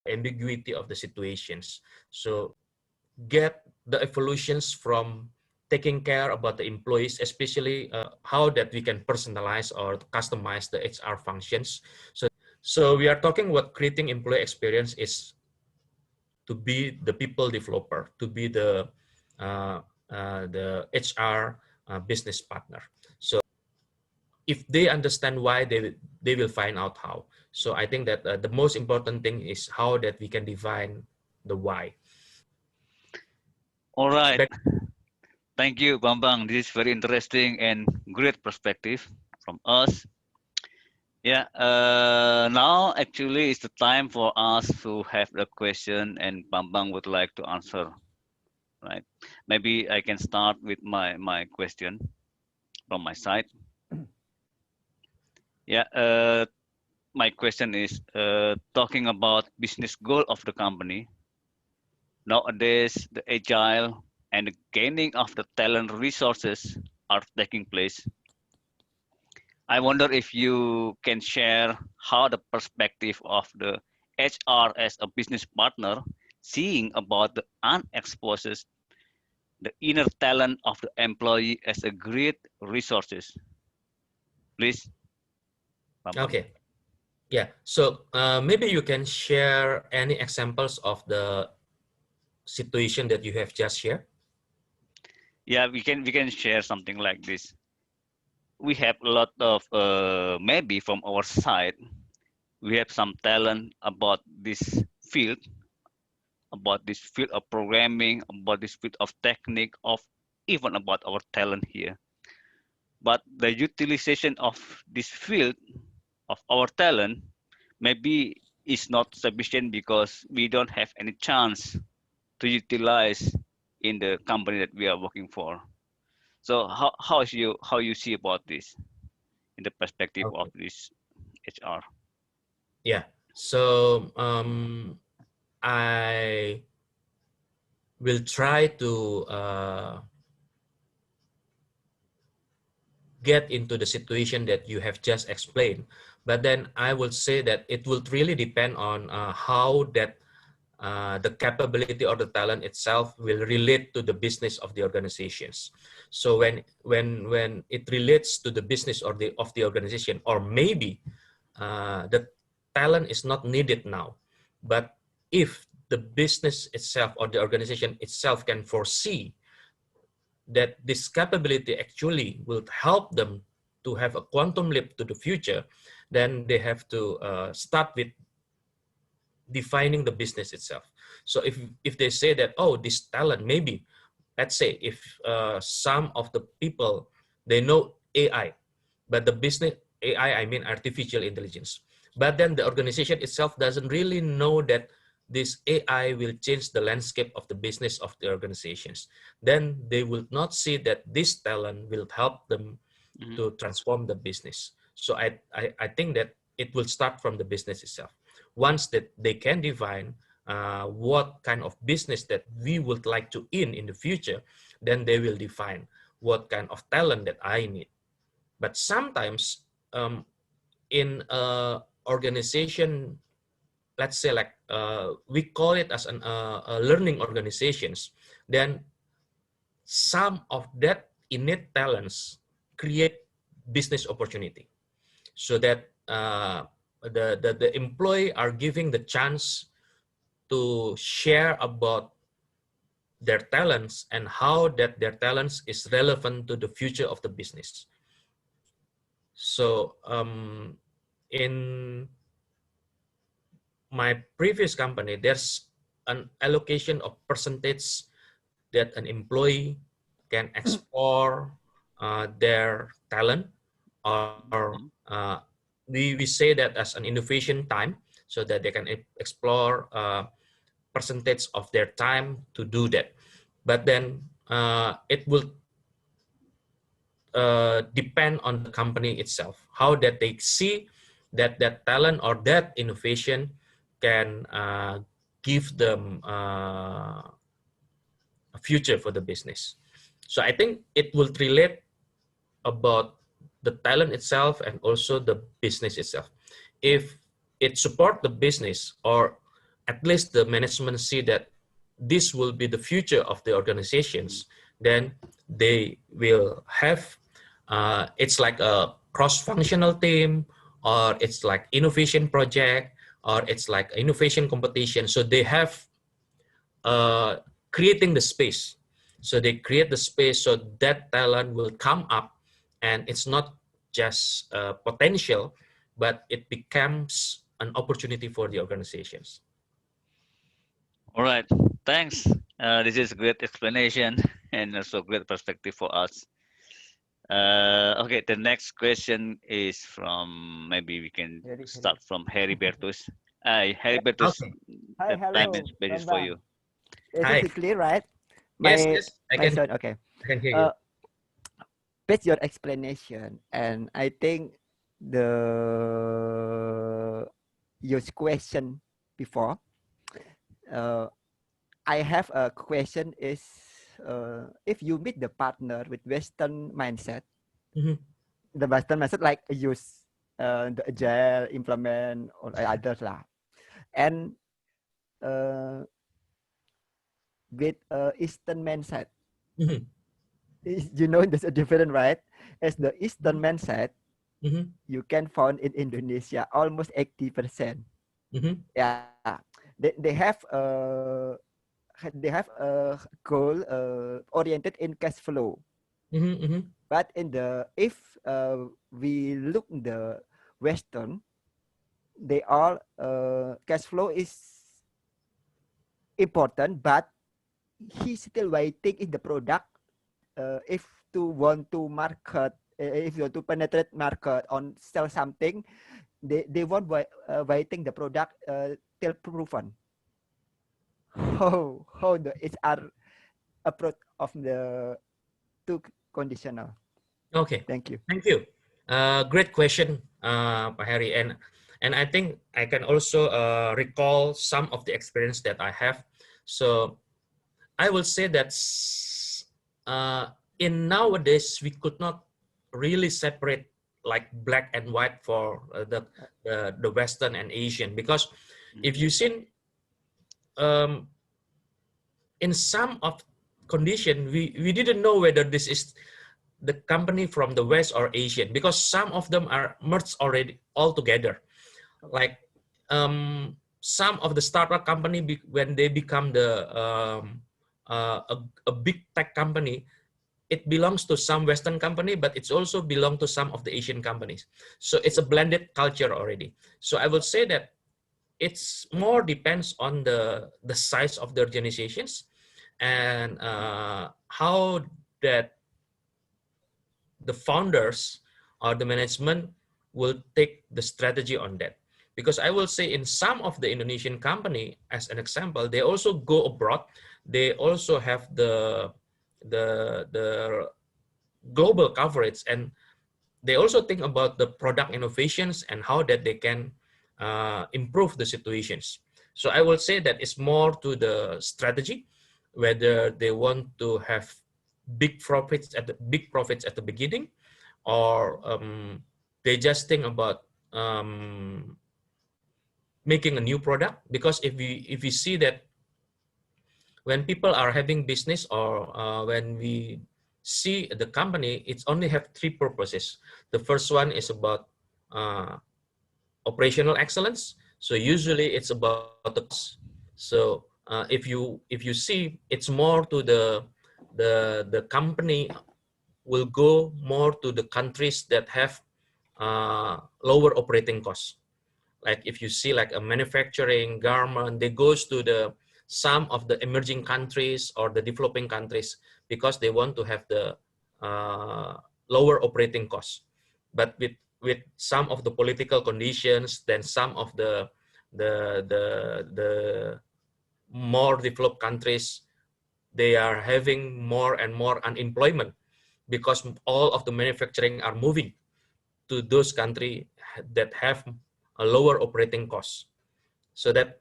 ambiguity of the situations. So get the evolutions from taking care about the employees, especially how that we can personalize or customize the HR functions. So we are talking about creating employee experience is to be the people developer, to be the HR business partner. So if they understand why, they will find out how. So I think that the most important thing is how that we can define the why. All right. Back. Thank you, Bambang. This is very interesting and great perspective from us. Yeah, now actually it's the time for us to have the question and Bambang would like to answer, right? Maybe I can start with my question from my side. Yeah, my question is talking about business goal of the company. Nowadays, the agile and the gaining of the talent resources are taking place. I wonder if you can share how the perspective of the HR as a business partner seeing about the unexposed, the inner talent of the employee as a great resources. Please, Bambang. Okay. Yeah. So maybe you can share any examples of the situation that you have just shared. Yeah, we can share something like this. We have a lot of maybe from our side we have some talent field about this field of programming, about this field of technique, of even about our talent here. But the utilization of this field of our talent maybe is not sufficient because we don't have any chance to utilize in the company that we are working for. So how you see about this in the perspective of Okay. this HR? Yeah. So I will try to get into the situation that you have just explained, but then I will say that it will really depend on how that the capability or the talent itself will relate to the business of the organizations. So when it relates to the business or the organization, or maybe the talent is not needed now, but if the business itself or the organization itself can foresee that this capability actually will help them to have a quantum leap to the future, then they have to start with defining the business itself. So if they say that, oh, this talent, maybe, let's say if some of the people, they know AI, but the business AI, I mean artificial intelligence, but then the organization itself doesn't really know that this AI will change the landscape of the business of the organizations, then they will not see that this talent will help them Mhm. to transform the business. So I think that it will start from the business itself. Once that they can define what kind of business that we would like to in the future, then they will define what kind of talent that I need. But sometimes in a organization, let's say like we call it as a learning organizations, then some of that innate talents create business opportunity, so that the employee are giving the chance to share about their talents and how that their talents is relevant to the future of the business. So in my previous company, there's an allocation of percentage that an employee can explore their talent, or Mhm. we say that as an innovation time, so that they can explore percentage of their time to do that. But then it will depend on the company itself, how that they see that that talent or that innovation can give them a future for the business. So I think it will relate about the talent itself and also the business itself. If it support the business, or at least the management see that this will be the future of the organizations, then they will have, it's like a cross-functional team, or it's like innovation project, or it's like innovation competition. So they have creating the space. So they create the space so that talent will come up, and it's not just potential, but it becomes an opportunity for the organizations. All right, thanks. This is a great explanation and also great perspective for us. Okay, the next question is from, maybe we can Harry. start from Harry Bertus. Hi, Harry Bertus, Okay. Hi, the time and hello, space is for you. Is Hi. it clear, right? Yes, My yes, I my can, sound, okay. I can hear you. Based your explanation, and I think the your question before, I have a question is, if you meet the partner with Western mindset, Mhm. the Western mindset like use the agile, implement or others lah, and with Eastern mindset, Mhm. you know, there's a different, right? As the Eastern Mhm. mindset, Mhm. you can found in Indonesia almost 80%. Mhm. Yeah, they have a goal oriented in cash flow. Mhm. Mhm. But in the if we look the Western, they all cash flow is important, but he's still waiting in the product. If to want to market, if you want to penetrate market on sell something, they want waiting the product till proven. How the HR approach of the two conditional. Okay, Thank you. thank you. Great question, Pak Harry, and I think I can also recall some of the experience that I have. So I will say that in nowadays we could not really separate like black and white for the Western and Asian, because if you seen um, in some of condition we didn't know whether this is the company from the West or Asian, because some of them are merged already all together. Like some of the startup company, when they become the a big tech company, it belongs to some Western company, but it's also belong to some of the Asian companies. So it's a blended culture already. So I would say that it's more depends on the size of the organizations, and how that the founders or the management will take the strategy on that. Because I will say in some of the Indonesian company, as an example, they also go abroad. They also have the global coverage, and they also think about the product innovations and how that they can improve the situations. So I will say that it's more to the strategy, whether they want to have big profits at the beginning, or they just think about making a new product. Because if we see that when people are having business, or when we see the company, it's only have three purposes. The first one is about operational excellence. So usually it's about the cost. So if you see, it's more to the company will go more to the countries that have lower operating costs. Like if you see like a manufacturing garment, they goes to the some of the emerging countries or the developing countries, because they want to have the lower operating costs. But with some of the political conditions, then some of the more developed countries, they are having more and more unemployment, because all of the manufacturing are moving to those countries that have a lower operating cost. So that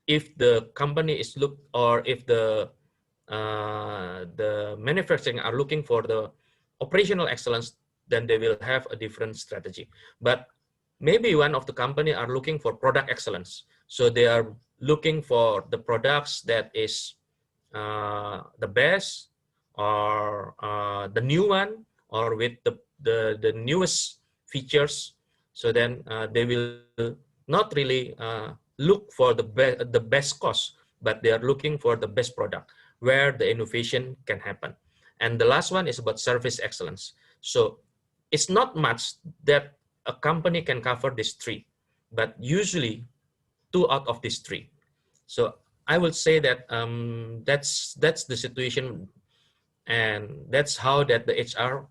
if the company is or if the manufacturing are looking for the operational excellence, then they will have a different strategy. But maybe one of the company are looking for product excellence. So they are looking for the products that is the best, or the new one, or with the newest features. So then they will not really look for the best cost, but they are looking for the best product where the innovation can happen. And the last one is about service excellence. So it's not much that a company can cover these three, but usually two out of these three. So I would say that that's the situation, and that's how that the HR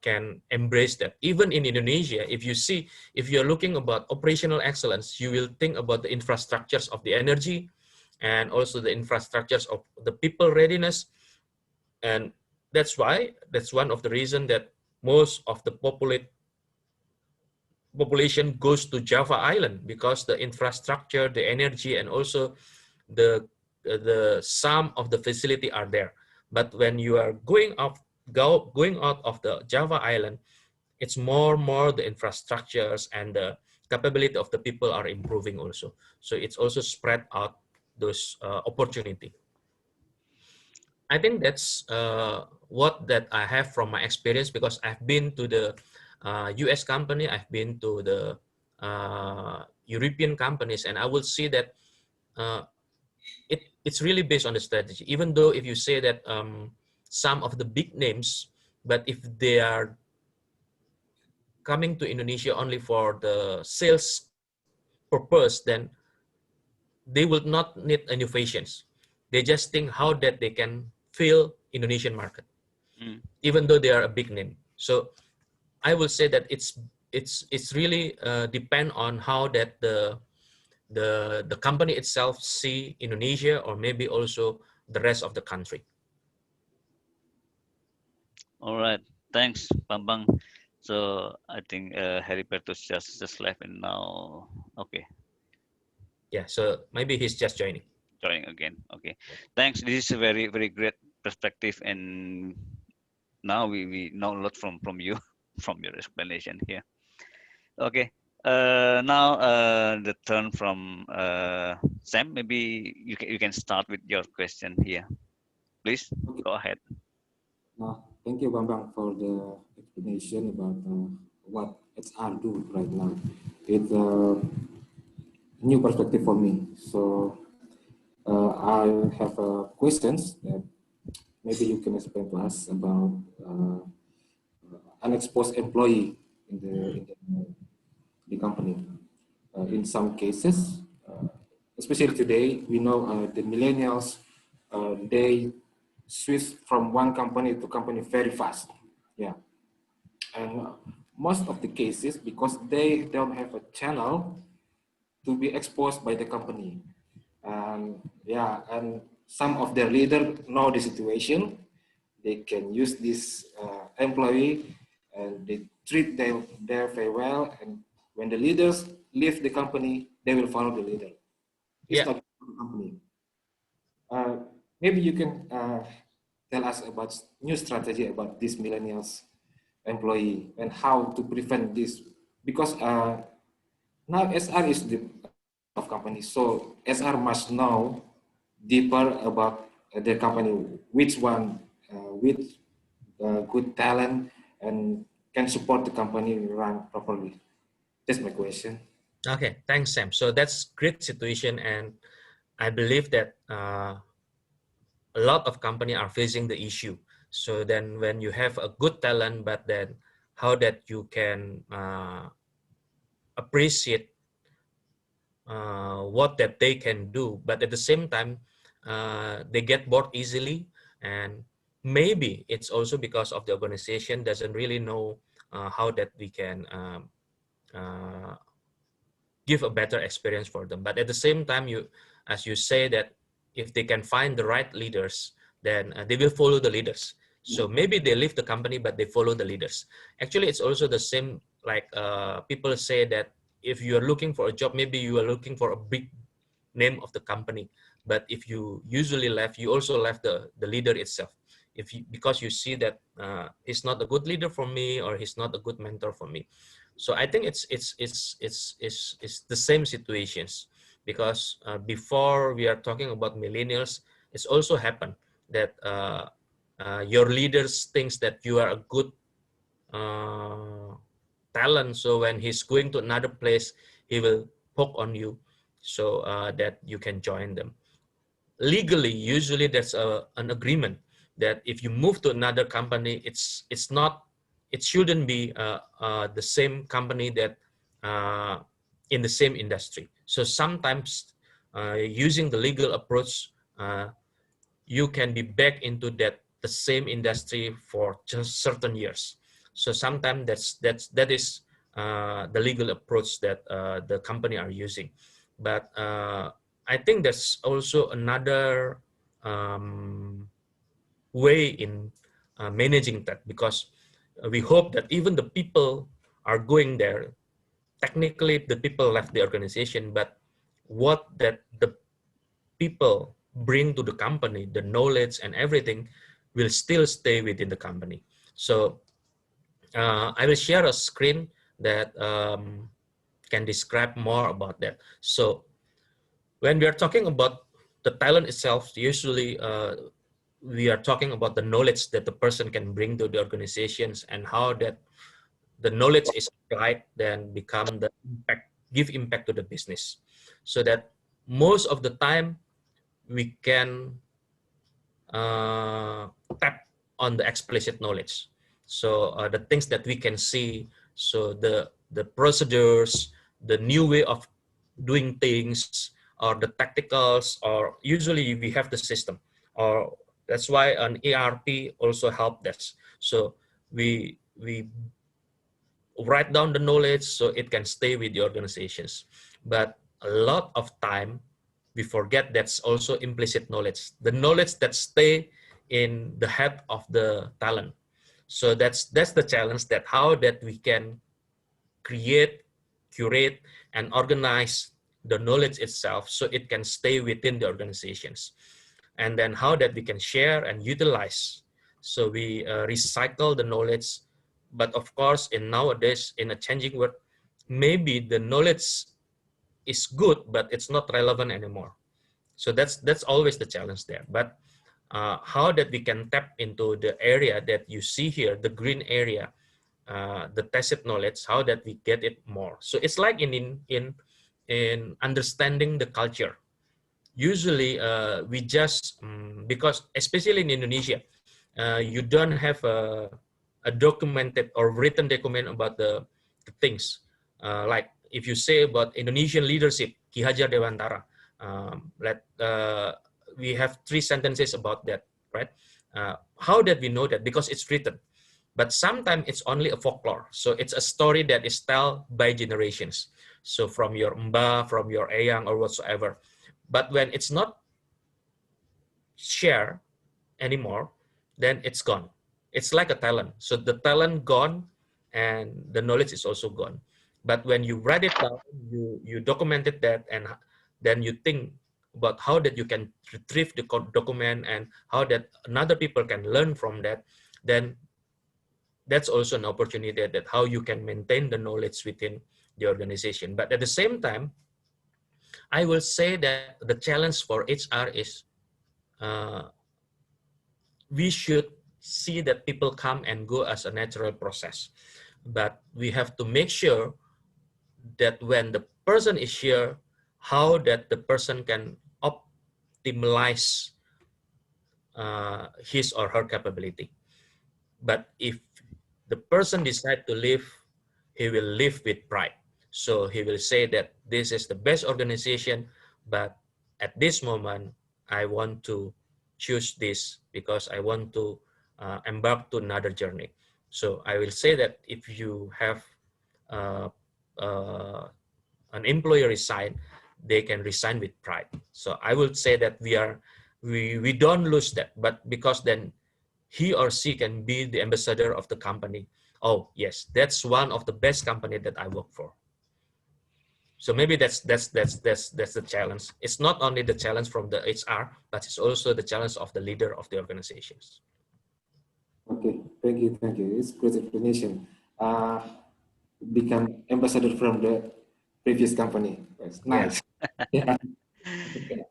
can embrace that. Even in Indonesia, if you see, if you're looking about operational excellence, you will think about the infrastructures of the energy, and also the infrastructures of the people readiness. And that's one of the reason that most of the population goes to Java Island, because the infrastructure, the energy, and also the some of the facility are there. But when you are going out of the Java Island, it's more the infrastructures and the capability of the people are improving also. So it's also spread out those opportunity. I think that's what that I have from my experience, because I've been to the US company, I've been to the European companies, and I will see that it's really based on the strategy. Even though if you say that some of the big names, but if they are coming to Indonesia only for the sales purpose, then they will not need innovations. They just think how that they can fill Indonesian market, even though they are a big name. So I will say that it's really depend on how that the company itself see Indonesia, or maybe also the rest of the country. All right, thanks, Bambang. So I think Heribertus just left, and now okay, Yeah, so maybe he's just joining. joining again. Okay, thanks. This is a very great perspective, and now we know a lot from you from your explanation here. Okay, now the turn from Sam. Maybe you can start with your question here, please. Okay. Go ahead. Thank you, Bambang, for the explanation about what HR do right now. It's a new perspective for me. So I have questions that maybe you can explain to us about unexposed employee in the company. In some cases, especially today, we know the millennials, they switch from one company to company very fast. Yeah. And most of the cases, because they don't have a channel to be exposed by the company. Yeah, and some of their leaders know the situation. They can use this employee, and they treat them there very well. And when the leaders leave the company, they will follow the leader. It's not the company. Maybe you can tell us about new strategy about these millennials employee and how to prevent this, because now SR is the of company, so SR must know deeper about the company, which one with good talent and can support the company run properly. That's my question. Okay, thanks, Sam. So that's great situation, and I believe that a lot of companies are facing the issue. So then when you have a good talent, but then how that you can appreciate what that they can do, but at the same time, they get bored easily. And maybe it's also because of the organization doesn't really know how that we can give a better experience for them. But at the same time, as you say, that if they can find the right leaders, then they will follow the leaders. So maybe they leave the company, but they follow the leaders. Actually, it's also the same, like people say that if you are looking for a job, maybe you are looking for a big name of the company. But if you usually left, you also left the leader itself. Because you see that he's not a good leader for me, or he's not a good mentor for me. So I think it's the same situations, because before we are talking about millennials, it's also happened that your leaders thinks that you are a good talent. So when he's going to another place, he will poke on you, so that you can join them. Legally, usually there's an agreement that if you move to another company, it shouldn't be the same company that in the same industry. So sometimes using the legal approach, you can be back into the same industry for just certain years. So sometimes that is the legal approach that the company are using. But I think there's also another way in managing that, because we hope that even the people are going there. Technically, the people left the organization, but what that the people bring to the company, the knowledge and everything, will still stay within the company. So I will share a screen that can describe more about that. So when we are talking about the talent itself, usually we are talking about the knowledge that the person can bring to the organizations, and how that the knowledge is applied, then become the impact, give impact to the business. So that most of the time we can tap on the explicit knowledge. So the things that we can see, so the procedures, the new way of doing things, or the tacticals, or usually we have the system, or that's why an ERP also helped us. So we write down the knowledge so it can stay with the organizations. But a lot of time we forget that's also implicit knowledge, the knowledge that stay in the head of the talent. So that's the challenge, that how that we can create, curate, and organize the knowledge itself so it can stay within the organizations. And then how that we can share and utilize. So we recycle the knowledge. But of course, in nowadays, in a changing world, maybe the knowledge is good, but it's not relevant anymore. So that's always the challenge there. But how that we can tap into the area that you see here, the green area, the tacit knowledge, how that we get it more. So it's like in understanding the culture. Usually we just because especially in Indonesia, you don't have a documented or written document about the things. Like if you say about Indonesian leadership, Ki Hajar Dewantara, we have 3 sentences about that, right? How that we know that? Because it's written. But sometimes it's only a folklore. So it's a story that is told by generations. So from your Mba, from your Eyang, or whatsoever. But when it's not shared anymore, then it's gone. It's like a talent. So the talent gone, and the knowledge is also gone. But when you write it down, you documented that, and then you think about how that you can retrieve the document, and how that another people can learn from that, then that's also an opportunity that how you can maintain the knowledge within the organization. But at the same time, I will say that the challenge for HR is we should see that people come and go as a natural process. But we have to make sure that when the person is here, how that the person can optimize his or her capability. But if the person decides to leave, he will live with pride. So he will say that this is the best organization, but at this moment, I want to choose this because I want to embark to another journey. So I will say that if you have an employer resign, they can resign with pride. So I would say that we don't lose that, but because then he or she can be the ambassador of the company. Oh yes, that's one of the best company that I work for. So maybe that's the challenge. It's not only the challenge from the HR, but it's also the challenge of the leader of the organizations. Okay, thank you. It's great explanation. become ambassador from the previous company. That's nice. Yeah.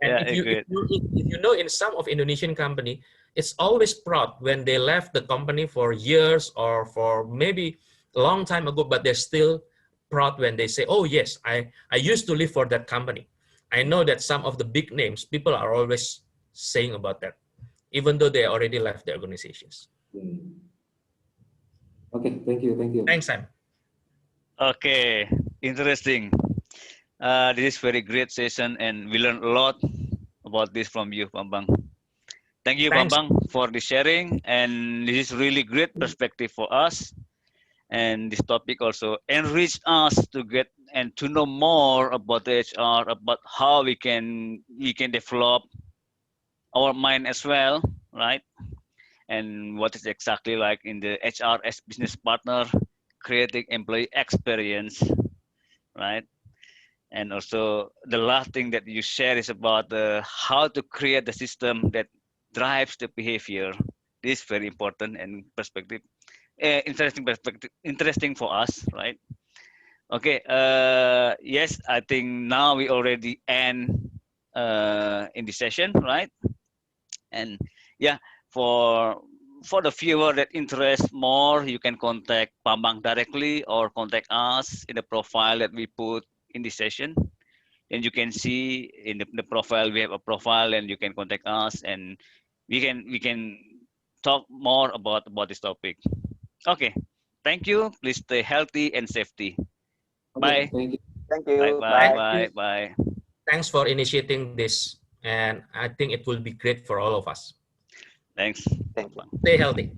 And Yeah, if you, good. if you know, in some of Indonesian company, it's always proud when they left the company for years or for maybe a long time ago, but they're still proud when they say, oh yes, I used to live for that company. I know that some of the big names, people are always saying about that, even though they already left the organizations. Okay, thank you, thank you. Thanks, Sam. Okay, interesting. This is very great session, and we learned a lot about this from you, Bambang. Thank you, Thanks. Bambang, for the sharing, and this is really great perspective for us. And this topic also enriched us to get and to know more about the HR, about how we can develop our mind as well, right? And what is exactly like in the HR as business partner, creating employee experience, right? And also the last thing that you share is about how to create the system that drives the behavior. This is very important and perspective, interesting perspective, interesting for us, right? Okay. Yes, I think now we already end in the session, right? And yeah, for the viewer that interest more, you can contact Bambang directly or contact us in the profile that we put in the session. And you can see in the profile, we have a profile, and you can contact us, and we can talk more about this topic. Okay, thank you. Please stay healthy and safety. Okay, Bye. thank you. Thank Bye. you. Bye. Bye. Bye. Bye. Thanks for initiating this. And I think it will be great for all of us. Thanks. Thank you. Stay healthy.